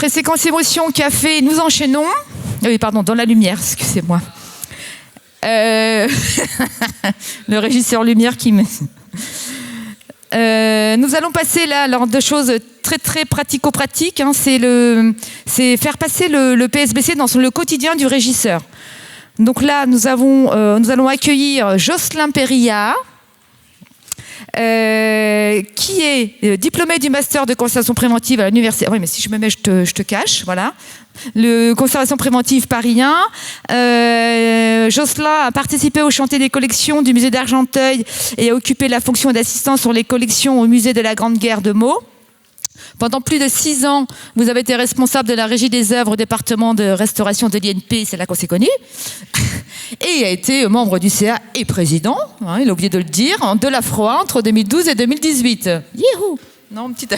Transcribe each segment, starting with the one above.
Après séquence émotion, café, nous enchaînons. Oui, pardon, dans la lumière, excusez-moi. Le régisseur lumière qui me... nous allons passer là alors deux choses très très pratico-pratiques. Hein. C'est faire passer le PSBC dans le quotidien du régisseur. Donc là, nous allons accueillir Jocelyn Perilla, qui est diplômé du master de conservation préventive à l'université. Oui, mais si je me mets, je te cache, voilà. Le conservation préventive Paris 1. Jocelyn a participé au chantier des collections du musée d'Argenteuil et a occupé la fonction d'assistant sur les collections au musée de la Grande Guerre de Meaux. Pendant plus de 6 ans, vous avez été responsable de la régie des œuvres au département de restauration de l'INP, c'est là qu'on s'est connus. Et il a été membre du CA et président, hein, il a oublié de le dire, de la FROA entre 2012 et 2018. Youhou! Non, petite...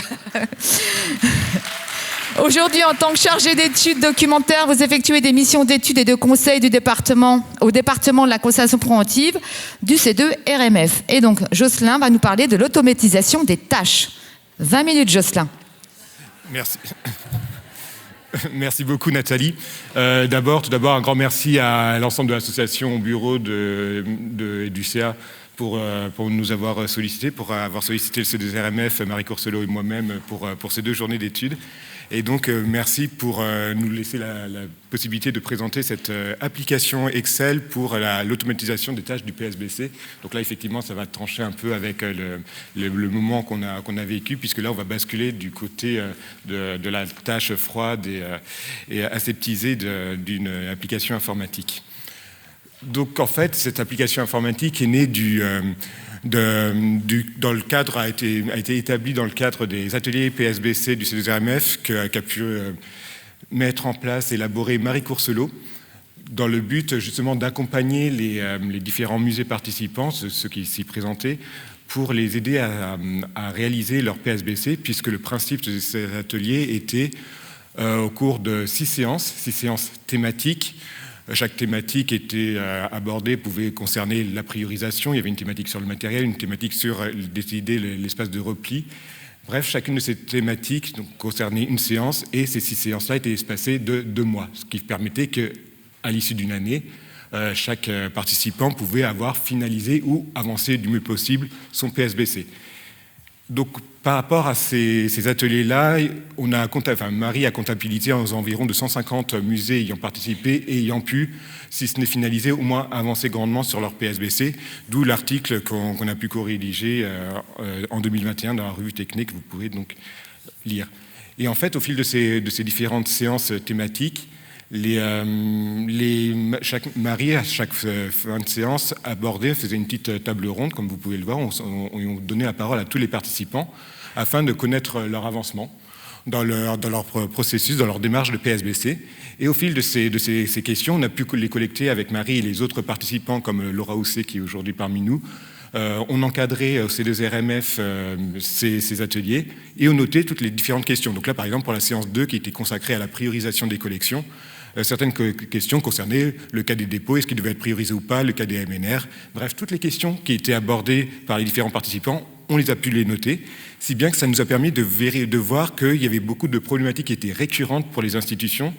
Aujourd'hui, en tant que chargé d'études documentaires, vous effectuez des missions d'études et de conseil au département de la conservation préventive du C2RMF. Et donc, Jocelyn va nous parler de l'automatisation des tâches. 20 minutes, Jocelyn. Merci. Merci beaucoup, Nathalie. Tout d'abord, un grand merci à l'ensemble de l'association, au bureau du CA pour nous avoir sollicité, pour avoir sollicité le C2RMF, Marie Courcelot et moi-même pour ces 2 journées d'études. Et donc, merci pour nous laisser la possibilité de présenter cette application Excel pour l'automatisation des tâches du PSBC. Donc là, effectivement, ça va trancher un peu avec le moment qu'on a vécu, puisque là, on va basculer du côté de la tâche froide et aseptisée d'une application informatique. Donc, en fait, cette application informatique est née dans le cadre, a été établi dans le cadre des ateliers PSBC du C2RMF qu'a pu mettre en place, élaborer Marie Courcelot, dans le but justement d'accompagner les différents musées participants, ceux qui s'y présentaient, pour les aider à réaliser leur PSBC, puisque le principe de ces ateliers était au cours de 6 séances thématiques. Chaque thématique était abordée, pouvait concerner la priorisation. Il y avait une thématique sur le matériel, une thématique sur décider l'espace de repli. Bref, chacune de ces thématiques concernait une séance, et ces 6 séances-là étaient espacées de 2 mois, ce qui permettait qu'à l'issue d'une année, chaque participant pouvait avoir finalisé ou avancé du mieux possible son PSBC. Donc, par rapport à ces ateliers-là, Marie a comptabilisé environ de 150 musées ayant participé et ayant pu, si ce n'est finalisé, au moins avancer grandement sur leur PSBC, d'où l'article qu'on a pu co-rédiger en 2021 dans la revue technique, vous pourrez donc lire. Et en fait, au fil de ces différentes séances thématiques, Marie, à chaque fin de séance, faisait une petite table ronde, comme vous pouvez le voir. On donnait la parole à tous les participants afin de connaître leur avancement dans leur processus, dans leur démarche de PSBC. Et au fil de ces questions, on a pu les collecter avec Marie et les autres participants, comme Laura Housset, qui est aujourd'hui parmi nous. On encadrait au C2RMF ces ateliers et on notait toutes les différentes questions. Donc là, par exemple, pour la séance 2, qui était consacrée à la priorisation des collections, certaines questions concernaient le cas des dépôts, est-ce qu'il devait être priorisé ou pas, le cas des MNR. Bref, toutes les questions qui étaient abordées par les différents participants, on les a pu les noter, si bien que ça nous a permis de voir qu'il y avait beaucoup de problématiques qui étaient récurrentes pour les institutions,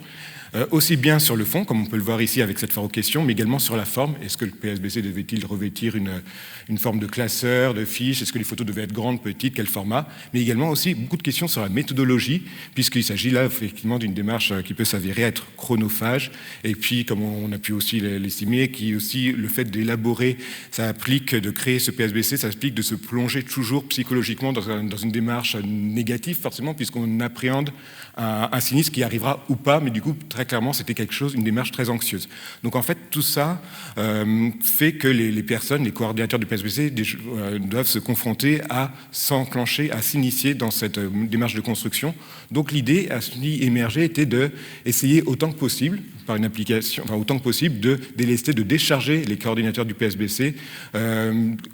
aussi bien sur le fond, comme on peut le voir ici avec cette foire aux questions, mais également sur la forme. Est-ce que le PSBC devait-il revêtir une forme de classeur, de fiche? Est-ce que les photos devaient être grandes, petites, quel format? Mais également aussi beaucoup de questions sur la méthodologie, puisqu'il s'agit là effectivement d'une démarche qui peut s'avérer être chronophage. Et puis, comme on a pu aussi l'estimer, qui aussi le fait d'élaborer, ça implique de créer ce PSBC, ça implique de se plonger toujours psychologiquement dans une démarche négative, forcément, puisqu'on appréhende un sinistre qui arrivera ou pas, mais du coup, très clairement, c'était une démarche très anxieuse. Donc en fait, tout ça fait que les personnes, les coordinateurs du PSBC doivent se confronter à s'enclencher, à s'initier dans cette démarche de construction. Donc l'idée à émerger était d'essayer autant que possible, par une application, autant que possible, de délester, de décharger les coordinateurs du PSBC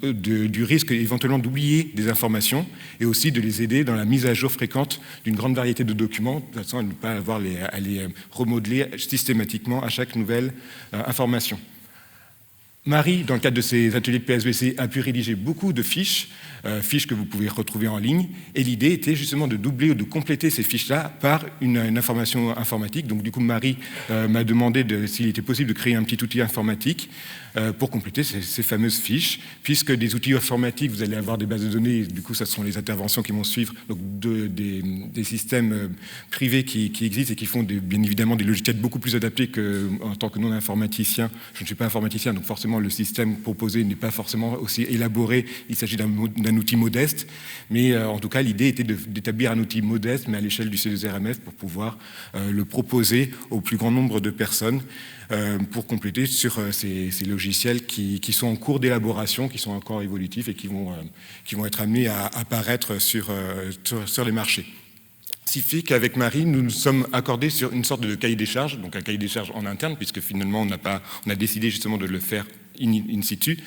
du risque éventuellement d'oublier des informations et aussi de les aider dans la mise à jour fréquente d'une grande variété de documents, de façon à ne pas avoir à les remodeler systématiquement à chaque nouvelle information. Marie, dans le cadre de ses ateliers de PSBC, a pu rédiger beaucoup de fiches, fiches que vous pouvez retrouver en ligne. Et l'idée était justement de doubler ou de compléter ces fiches-là par une information informatique. Donc du coup, Marie m'a demandé s'il était possible de créer un petit outil informatique pour compléter ces fameuses fiches. Puisque des outils informatiques, vous allez avoir des bases de données, et du coup, ce sont les interventions qui vont suivre, donc des systèmes privés qui existent et qui font bien évidemment des logiciels beaucoup plus adaptés qu'en tant que non-informaticien. Je ne suis pas informaticien, donc forcément, le système proposé n'est pas forcément aussi élaboré. Il s'agit d'un outil modeste, mais en tout cas, l'idée était d'établir un outil modeste, mais à l'échelle du C2RMF, pour pouvoir le proposer au plus grand nombre de personnes pour compléter sur ces logiciels qui sont en cours d'élaboration, qui sont encore évolutifs et qui vont être amenés à apparaître sur les marchés. Ce qui fait qu'avec Marie, nous nous sommes accordés sur une sorte de cahier des charges, donc un cahier des charges en interne, puisque finalement on a décidé justement de le faire in situ,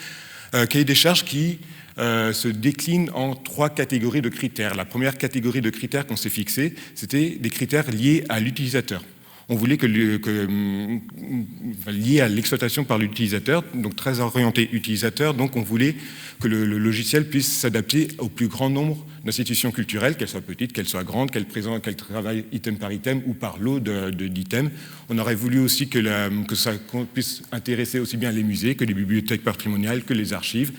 cahier des charges qui se décline en 3 catégories de critères. La première catégorie de critères qu'on s'est fixée, c'était des critères liés à l'utilisateur. On voulait lié à l'exploitation par l'utilisateur, donc très orienté utilisateur, donc on voulait que le logiciel puisse s'adapter au plus grand nombre d'institutions culturelles, qu'elles soient petites, qu'elles soient grandes, qu'elles travaillent item par item ou par lot d'items. On aurait voulu aussi que ça puisse intéresser aussi bien les musées que les bibliothèques patrimoniales, que les archives.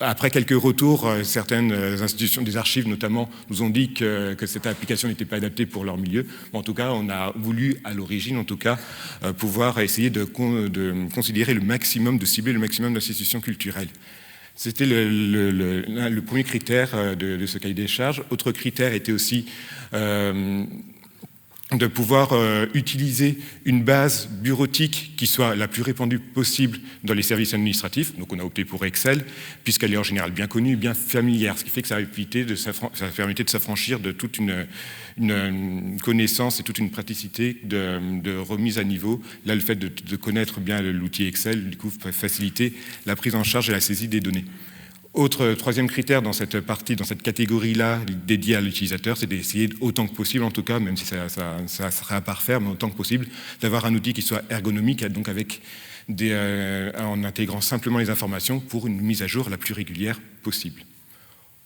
Après quelques retours, certaines institutions des archives notamment nous ont dit que cette application n'était pas adaptée pour leur milieu. Mais en tout cas, on a voulu à l'origine, en tout cas, pouvoir essayer de considérer le maximum, de cibler le maximum d'institutions culturelles. C'était le premier critère de ce cahier des charges. Autre critère était aussi de pouvoir utiliser une base bureautique qui soit la plus répandue possible dans les services administratifs. Donc on a opté pour Excel, puisqu'elle est en général bien connue, bien familière, ce qui fait que ça permettait de s'affranchir de toute une connaissance et toute une praticité de remise à niveau. Là, le fait de connaître bien l'outil Excel, du coup, peut faciliter la prise en charge et la saisie des données. Troisième critère dans cette catégorie-là dédiée à l'utilisateur, c'est d'essayer autant que possible, en tout cas, même si ça sera à parfaire, mais autant que possible, d'avoir un outil qui soit ergonomique, donc en intégrant simplement les informations pour une mise à jour la plus régulière possible.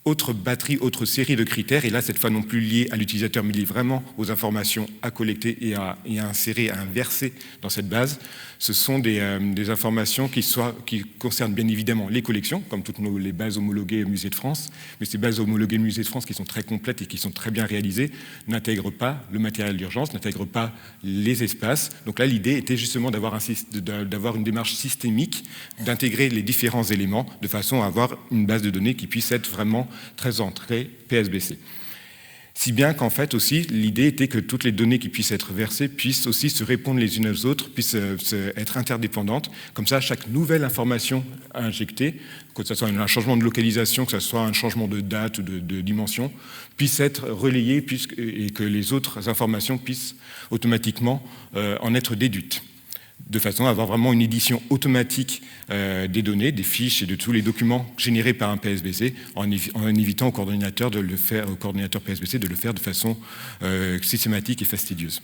Autre série de critères, et là cette fois non plus liés à l'utilisateur, mais liés vraiment aux informations à collecter et à insérer, à inverser dans cette base. Ce sont des informations qui concernent bien évidemment les collections, comme toutes les bases homologuées au Musée de France, mais ces bases homologuées au Musée de France qui sont très complètes et qui sont très bien réalisées, n'intègrent pas le matériel d'urgence, n'intègrent pas les espaces. Donc là, l'idée était justement d'avoir une démarche systémique, d'intégrer les différents éléments de façon à avoir une base de données qui puisse être vraiment très entrée PSBC. Si bien qu'en fait aussi, l'idée était que toutes les données qui puissent être versées puissent aussi se répondre les unes aux autres, puissent être interdépendantes. Comme ça, chaque nouvelle information injectée, que ce soit un changement de localisation, que ce soit un changement de date ou de dimension, puisse être relayée et que les autres informations puissent automatiquement en être déduites, de façon à avoir vraiment une édition automatique des données, des fiches et de tous les documents générés par un PSBC, en évitant au coordinateur PSBC de le faire de façon systématique et fastidieuse.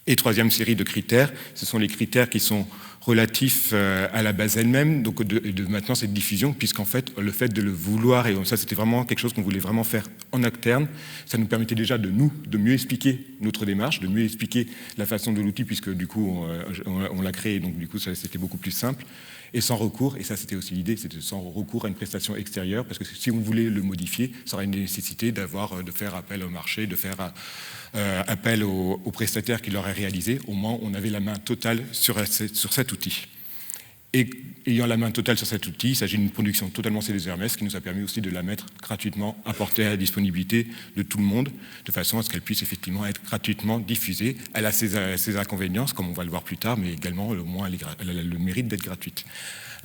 Et troisième série de critères, ce sont les critères qui sont relatifs à la base elle-même, donc de maintenant cette diffusion, puisqu'en fait, le fait de le vouloir, et ça c'était vraiment quelque chose qu'on voulait vraiment faire en interne, ça nous permettait déjà de mieux expliquer notre démarche, de mieux expliquer la façon de l'outil, puisque du coup on l'a créé, donc du coup ça c'était beaucoup plus simple, et sans recours, et ça c'était aussi l'idée, c'était sans recours à une prestation extérieure, parce que si on voulait le modifier, ça aurait une nécessité de faire appel au marché, de faire appel aux prestataires qui l'auraient réalisé. Au moins on avait la main totale sur cet outil. Et ayant la main totale sur cet outil, il s'agit d'une production totalement C2RMF qui nous a permis aussi de la mettre gratuitement, apportée à la disponibilité de tout le monde, de façon à ce qu'elle puisse effectivement être gratuitement diffusée. Elle a ses inconvénients, comme on va le voir plus tard, mais également au moins elle a le mérite d'être gratuite.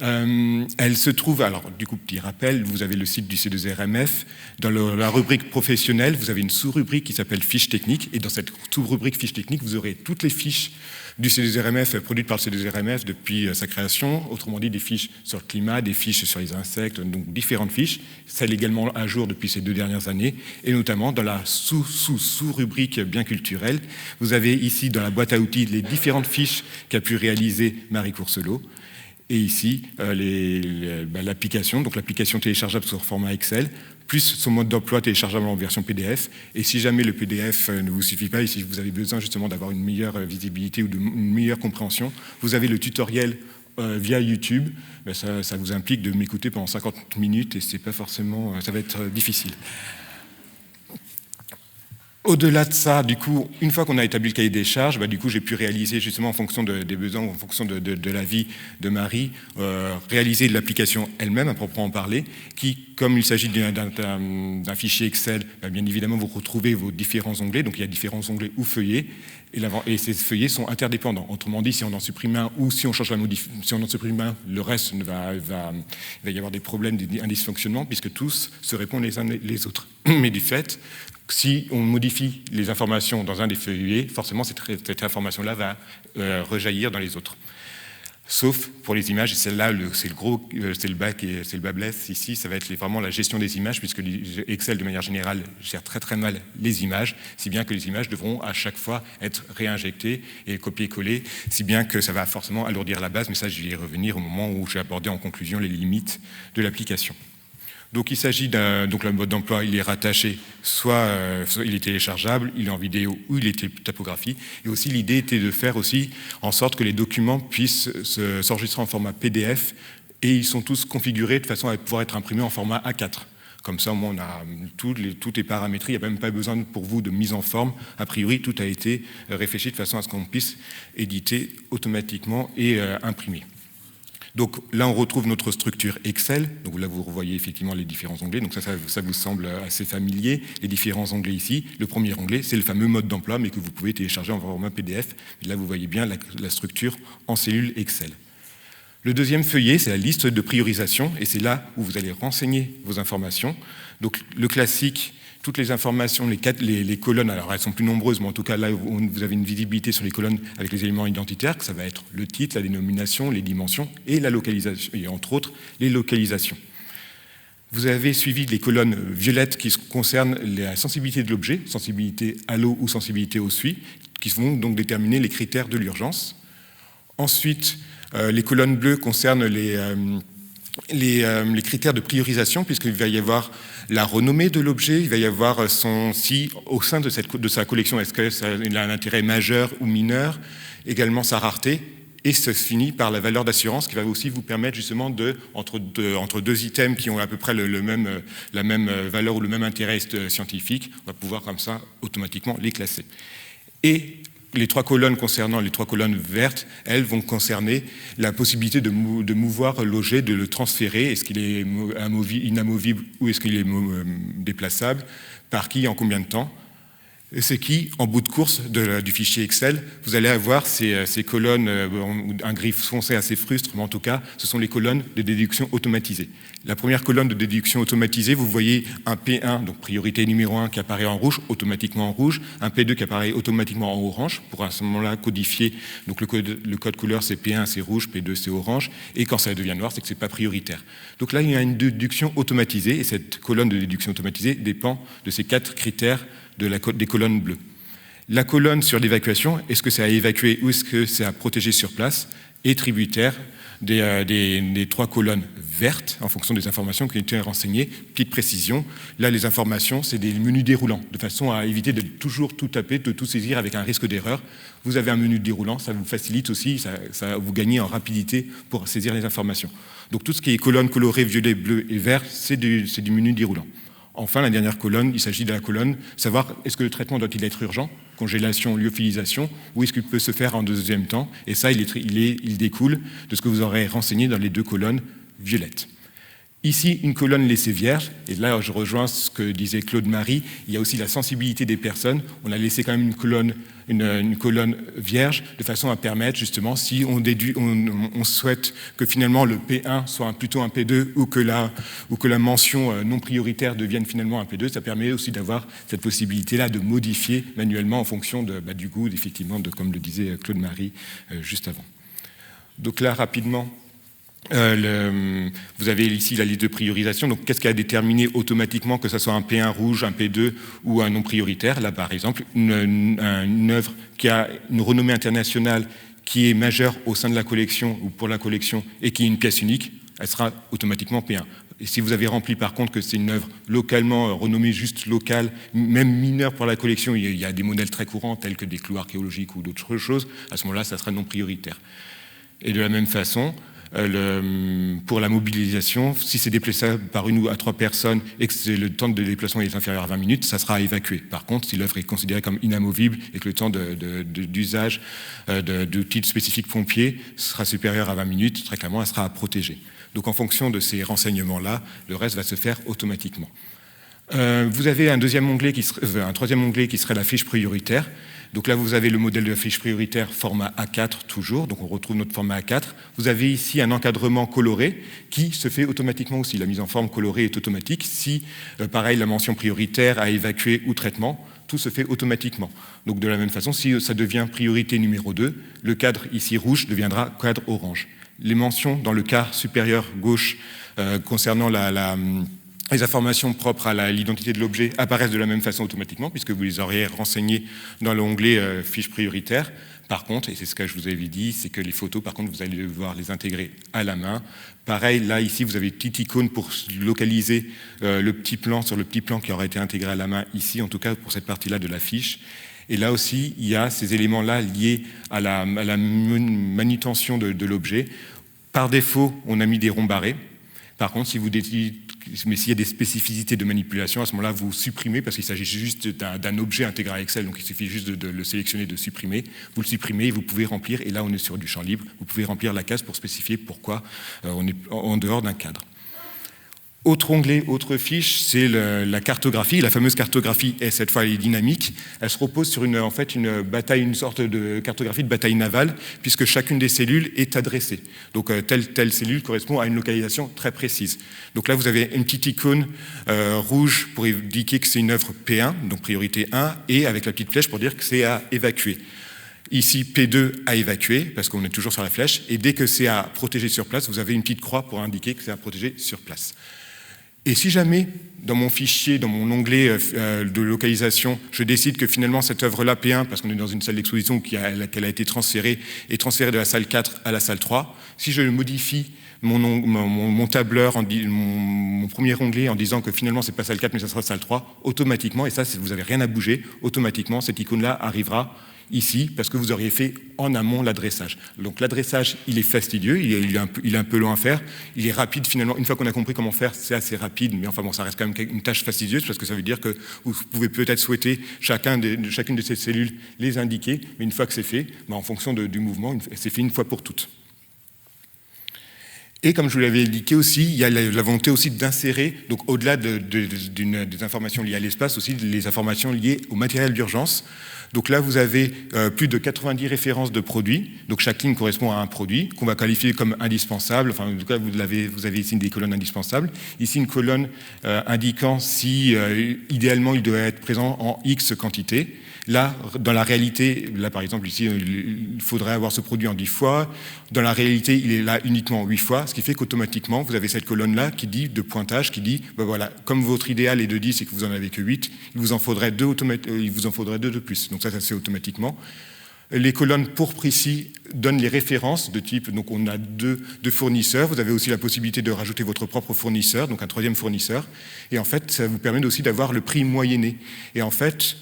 Elle se trouve, alors du coup petit rappel, vous avez le site du C2RMF, dans la rubrique professionnelle, vous avez une sous-rubrique qui s'appelle fiches techniques, et dans cette sous-rubrique fiches techniques, vous aurez toutes les fiches du C2RMF produites par le C2RMF depuis sa création, autrement dit des fiches sur le climat, des fiches sur les insectes, donc différentes fiches, celles également à jour depuis ces 2 dernières années, et notamment dans la sous-rubrique bien culturelle, vous avez ici dans la boîte à outils les différentes fiches qu'a pu réaliser Marie Courcelot. Et ici, l'application, donc l'application téléchargeable sur format Excel, plus son mode d'emploi téléchargeable en version PDF. Et si jamais le PDF ne vous suffit pas, et si vous avez besoin justement d'avoir une meilleure visibilité ou une meilleure compréhension, vous avez le tutoriel via YouTube. Ça vous implique de m'écouter pendant 50 minutes et c'est pas forcément, ça va être difficile. Au-delà de ça, du coup, une fois qu'on a établi le cahier des charges, du coup, j'ai pu réaliser justement en fonction des besoins, en fonction de la vie de Marie, réaliser l'application elle-même, à proprement parler, qui, comme il s'agit d'un fichier Excel, bien évidemment, vous retrouvez vos différents onglets. Donc, il y a différents onglets ou feuillets, et ces feuillets sont interdépendants. Autrement dit, si on en supprime un ou si on change si on en supprime un, le reste il va y avoir des problèmes, un dysfonctionnement, puisque tous se répondent les uns les autres. Mais du fait, si on modifie les informations dans un des feuillets, forcément cette information-là va rejaillir dans les autres. Sauf pour les images, et celle-là, c'est le bas blesse ici, ça va être vraiment la gestion des images, puisque Excel, de manière générale, gère très très mal les images, si bien que les images devront à chaque fois être réinjectées et copier-coller, si bien que ça va forcément alourdir la base, mais ça, je vais y revenir au moment où j'ai abordé en conclusion les limites de l'application. Donc il s'agit donc le mode d'emploi, il est rattaché, soit il est téléchargeable, il est en vidéo ou il est typographie. Et aussi l'idée était de faire aussi en sorte que les documents puissent s'enregistrer en format PDF et ils sont tous configurés de façon à pouvoir être imprimés en format A4. Comme ça, au moins, on a tout est paramétré, il n'y a même pas besoin pour vous de mise en forme. A priori, tout a été réfléchi de façon à ce qu'on puisse éditer automatiquement et imprimer. Donc là, on retrouve notre structure Excel. Donc là, vous revoyez effectivement les différents onglets. Donc ça vous semble assez familier, les différents onglets ici. Le premier onglet, c'est le fameux mode d'emploi, mais que vous pouvez télécharger en format PDF. Et là, vous voyez bien la structure en cellule Excel. Le deuxième feuillet, c'est la liste de priorisation. Et c'est là où vous allez renseigner vos informations. Donc le classique, toutes les informations, les colonnes, alors elles sont plus nombreuses, mais en tout cas là, vous avez une visibilité sur les colonnes avec les éléments identitaires, que ça va être le titre, la dénomination, les dimensions et la localisation, et entre autres, les localisations. Vous avez suivi les colonnes violettes qui concernent la sensibilité de l'objet, sensibilité à l'eau ou sensibilité au suie, qui vont donc déterminer les critères de l'urgence. Ensuite, les colonnes bleues concernent les critères de priorisation, puisqu'il va y avoir la renommée de l'objet, il va y avoir si au sein de sa collection, est-ce qu'il a un intérêt majeur ou mineur, également sa rareté, et ça se finit par la valeur d'assurance qui va aussi vous permettre justement entre deux items qui ont à peu près la même valeur ou le même intérêt scientifique, on va pouvoir comme ça automatiquement les classer. Et les trois colonnes concernant les trois colonnes vertes, elles vont concerner la possibilité de mouvoir l'objet, de le transférer. Est-ce qu'il est inamovible ou est-ce qu'il est déplaçable? Par qui? En combien de temps? Et c'est qui, en bout de course du fichier Excel, vous allez avoir ces colonnes, un gris foncé assez frustre, mais en tout cas, ce sont les colonnes de déduction automatisée. La première colonne de déduction automatisée, vous voyez un P1, donc priorité numéro 1, qui apparaît en rouge, automatiquement en rouge, un P2 qui apparaît automatiquement en orange, pour à ce moment-là codifier, donc le code couleur c'est P1 c'est rouge, P2 c'est orange, et quand ça devient noir, c'est que c'est pas prioritaire. Donc là, il y a une déduction automatisée, et cette colonne de déduction automatisée dépend de ces 4 critères des colonnes bleues. La colonne sur l'évacuation, est-ce que c'est à évacuer ou est-ce que c'est à protéger sur place, est tributaire des 3 colonnes vertes en fonction des informations qui ont été renseignées. Petite précision, là les informations c'est des menus déroulants, de façon à éviter de toujours tout taper, de tout saisir avec un risque d'erreur. Vous avez un menu déroulant, ça vous facilite aussi, ça vous gagnez en rapidité pour saisir les informations. Donc tout ce qui est colonne colorée, violet, bleu et vert, c'est du menu déroulant. Enfin, la dernière colonne, il s'agit de la colonne, savoir est-ce que le traitement doit-il être urgent, congélation, lyophilisation, ou est-ce qu'il peut se faire en deuxième temps. Et ça, il découle de ce que vous aurez renseigné dans les 2 colonnes violettes. Ici, une colonne laissée vierge, et là je rejoins ce que disait Claude Marie, il y a aussi la sensibilité des personnes, on a laissé quand même une colonne vierge, de façon à permettre justement, si on souhaite que finalement le P1 soit plutôt un P2 ou que la mention non prioritaire devienne finalement un P2, ça permet aussi d'avoir cette possibilité-là de modifier manuellement en fonction du goût, effectivement, comme le disait Claude Marie juste avant. Donc là, rapidement, vous avez ici la liste de priorisation. Donc, qu'est-ce qui a déterminé automatiquement que ce soit un P1 rouge, un P2 ou un non prioritaire? Là, par exemple, une œuvre qui a une renommée internationale qui est majeure au sein de la collection ou pour la collection et qui est une pièce unique, elle sera automatiquement P1. Et si vous avez rempli par contre que c'est une œuvre localement renommée, juste locale, même mineure pour la collection, il y a des modèles très courants tels que des clous archéologiques ou d'autres choses, à ce moment-là, ça sera non prioritaire. Et de la même façon, pour la mobilisation, si c'est déplaçable par 1 à 3 personnes et que le temps de déplacement est inférieur à 20 minutes, ça sera évacué. Par contre, si l'œuvre est considérée comme inamovible et que le temps d'usage d'outils spécifiques pompiers sera supérieur à 20 minutes, très clairement, elle sera protégée. Donc en fonction de ces renseignements-là, le reste va se faire automatiquement. Vous avez un troisième onglet qui serait la fiche prioritaire. Donc là, vous avez le modèle de la fiche prioritaire format A4 toujours, donc on retrouve notre format A4. Vous avez ici un encadrement coloré qui se fait automatiquement aussi. La mise en forme colorée est automatique. Si, pareil, la mention prioritaire à évacuer ou traitement, tout se fait automatiquement. Donc de la même façon, si ça devient priorité numéro 2, le cadre ici rouge deviendra cadre orange. Les mentions dans le quart supérieur gauche concernant les informations propres à l'identité de l'objet apparaissent de la même façon automatiquement, puisque vous les auriez renseignées dans l'onglet fiche prioritaire. Par contre, et c'est ce que je vous avais dit, c'est que les photos, par contre, vous allez devoir les intégrer à la main. Pareil, là, ici, vous avez une petite icône pour localiser le petit plan sur le petit plan qui aura été intégré à la main ici, en tout cas pour cette partie-là de la fiche. Et là aussi, il y a ces éléments-là liés à la manutention de l'objet. Par défaut, on a mis des ronds barrés. Par contre, mais s'il y a des spécificités de manipulation, à ce moment-là, vous supprimez, parce qu'il s'agit juste d'un objet intégré à Excel, donc il suffit juste de le sélectionner, de supprimer. Vous le supprimez et vous pouvez remplir, et là on est sur du champ libre, vous pouvez remplir la case pour spécifier pourquoi on est en dehors d'un cadre. Autre onglet, autre fiche, c'est la cartographie. La fameuse cartographie, et cette fois elle est dynamique. Elle se repose sur une sorte de cartographie de bataille navale, puisque chacune des cellules est adressée. Donc telle cellule correspond à une localisation très précise. Donc là, vous avez une petite icône rouge pour indiquer que c'est une œuvre P1, donc priorité 1, et avec la petite flèche pour dire que c'est à évacuer. Ici, P2 à évacuer, parce qu'on est toujours sur la flèche, et dès que c'est à protéger sur place, vous avez une petite croix pour indiquer que c'est à protéger sur place. Et si jamais, dans mon fichier, dans mon onglet de localisation, je décide que finalement cette œuvre-là, P1, parce qu'on est dans une salle d'exposition qu'elle a été transférée de la salle 4 à la salle 3, si je modifie mon tableur, mon premier onglet en disant que finalement c'est pas salle 4 mais ça sera salle 3, automatiquement, et ça vous n'avez rien à bouger, automatiquement cette icône-là arrivera ici, parce que vous auriez fait en amont l'adressage. Donc l'adressage, il est fastidieux, il est un peu long à faire, il est rapide finalement, une fois qu'on a compris comment faire, c'est assez rapide, mais enfin bon, ça reste quand même une tâche fastidieuse, parce que ça veut dire que vous pouvez peut-être souhaiter chacune de ces cellules les indiquer, mais une fois que c'est fait, en fonction du mouvement, c'est fait une fois pour toutes. Et comme je vous l'avais indiqué aussi, il y a la volonté aussi d'insérer, donc au-delà des informations liées à l'espace, aussi les informations liées au matériel d'urgence. Donc là, vous avez plus de 90 références de produits. Donc chaque ligne correspond à un produit qu'on va qualifier comme indispensable. Enfin, en tout cas, vous avez ici des colonnes indispensables. Ici, une colonne indiquant si, idéalement, il doit être présent en X quantité. Là, dans la réalité, là par exemple, ici, il faudrait avoir ce produit en 10 fois. Dans la réalité, il est là uniquement 8 fois, ce qui fait qu'automatiquement, vous avez cette colonne-là qui dit, de pointage, qui dit, ben voilà, comme votre idéal est de 10 et que vous en avez que 8, il vous en faudrait 2 de plus. Donc ça se fait automatiquement. Les colonnes pourpres ici donnent les références de type, donc on a deux fournisseurs, vous avez aussi la possibilité de rajouter votre propre fournisseur, donc un troisième fournisseur, et en fait, ça vous permet aussi d'avoir le prix moyenné. Et en fait,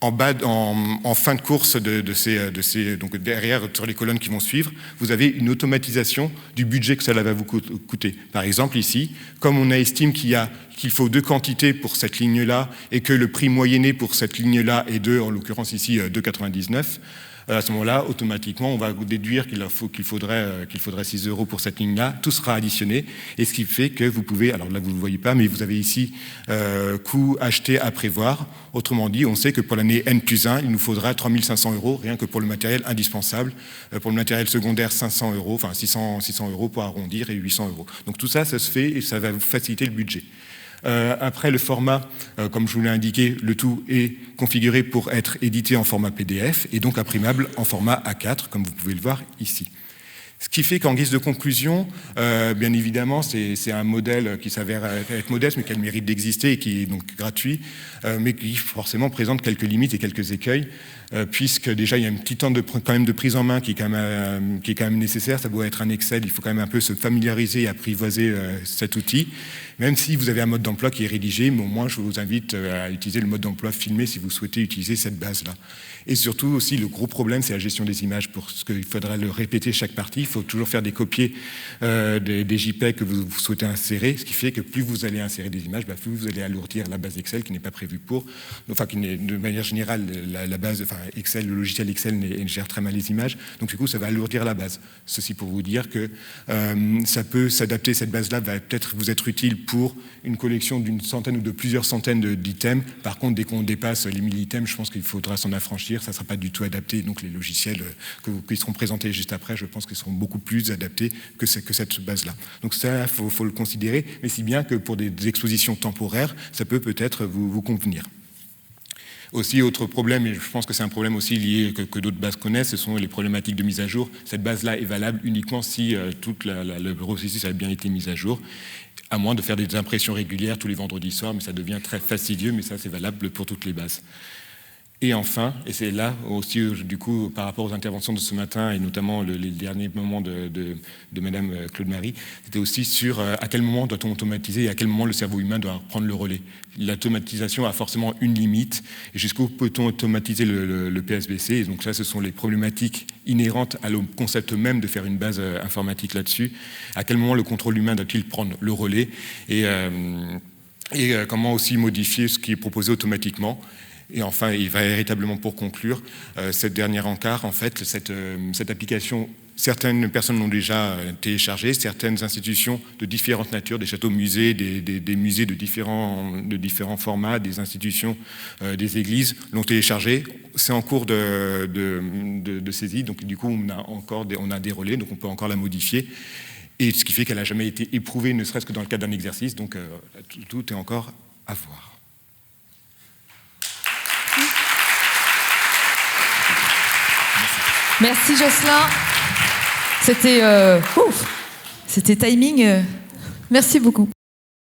en fin de course donc derrière, sur les colonnes qui vont suivre, vous avez une automatisation du budget que cela va vous coûter. Par exemple, ici, comme on estime qu'il faut 2 quantités pour cette ligne-là et que le prix moyenné pour cette ligne-là est en l'occurrence ici, 2,99 €, à ce moment-là, automatiquement, on va déduire qu'il faudrait 6 € pour cette ligne-là. Tout sera additionné, et ce qui fait que vous pouvez, alors là vous ne le voyez pas, mais vous avez ici coût acheté à prévoir. Autrement dit, on sait que pour l'année N+1, il nous faudra 3 500 € rien que pour le matériel indispensable. Pour le matériel secondaire, 500 €, enfin 600 € pour arrondir, et 800 €. Donc tout ça, ça se fait et ça va vous faciliter le budget. Après, le format, comme je vous l'ai indiqué, le tout est configuré pour être édité en format PDF et donc imprimable en format A4, comme vous pouvez le voir ici. Ce qui fait qu'en guise de conclusion, bien évidemment, c'est un modèle qui s'avère être modeste, mais qui a le mérite d'exister et qui est donc gratuit, mais qui forcément présente quelques limites et quelques écueils, puisque déjà il y a un petit temps quand même de prise en main qui est quand même nécessaire. Ça doit être un Excel, il faut quand même un peu se familiariser et apprivoiser cet outil. Même si vous avez un mode d'emploi qui est rédigé, mais au moins je vous invite à utiliser le mode d'emploi filmé si vous souhaitez utiliser cette base-là. Et surtout aussi, le gros problème, c'est la gestion des images, parce qu'il faudra le répéter chaque partie. Il faut toujours faire des copiés des JPEG que vous souhaitez insérer, ce qui fait que plus vous allez insérer des images, plus vous allez alourdir la base Excel qui n'est pas prévue pour. Enfin, de manière générale, la base, enfin Excel, le logiciel Excel gère très mal les images, donc du coup, ça va alourdir la base. Ceci pour vous dire que ça peut s'adapter, cette base-là va peut-être vous être utile pour une collection d'une centaine ou de plusieurs centaines d'items. Par contre, dès qu'on dépasse les 1000 items, je pense qu'il faudra s'en affranchir. Ça ne sera pas du tout adapté. Donc, les logiciels qui seront présentés juste après, je pense qu'ils seront beaucoup plus adaptés que cette base-là. Donc, ça, il faut le considérer. Mais si bien que pour des expositions temporaires, ça peut peut-être vous convenir. Aussi, autre problème, et je pense que c'est un problème aussi lié que d'autres bases connaissent, ce sont les problématiques de mise à jour. Cette base-là est valable uniquement si tout le processus a bien été mis à jour, à moins de faire des impressions régulières tous les vendredis soirs, mais ça devient très fastidieux, mais ça c'est valable pour toutes les bases. Et enfin, et c'est là aussi, du coup, par rapport aux interventions de ce matin, et notamment les derniers moments de Madame Claude Marie, c'était aussi sur à quel moment doit-on automatiser et à quel moment le cerveau humain doit prendre le relais. L'automatisation a forcément une limite, et jusqu'où peut-on automatiser le PSBC. Et donc ça, ce sont les problématiques inhérentes au concept même de faire une base informatique là-dessus. À quel moment le contrôle humain doit-il prendre le relais, et comment aussi modifier ce qui est proposé automatiquement. Et enfin, il va véritablement pour conclure, cette dernière encart, en fait, cette application, certaines personnes l'ont déjà téléchargée, certaines institutions de différentes natures, des châteaux-musées, des musées de différents formats, des institutions, des églises l'ont téléchargée. C'est en cours de saisie, donc du coup, on a des relais, donc on peut encore la modifier. Et ce qui fait qu'elle n'a jamais été éprouvée, ne serait-ce que dans le cadre d'un exercice, donc tout est encore à voir. Merci Jocelyn. C'était timing. Merci beaucoup.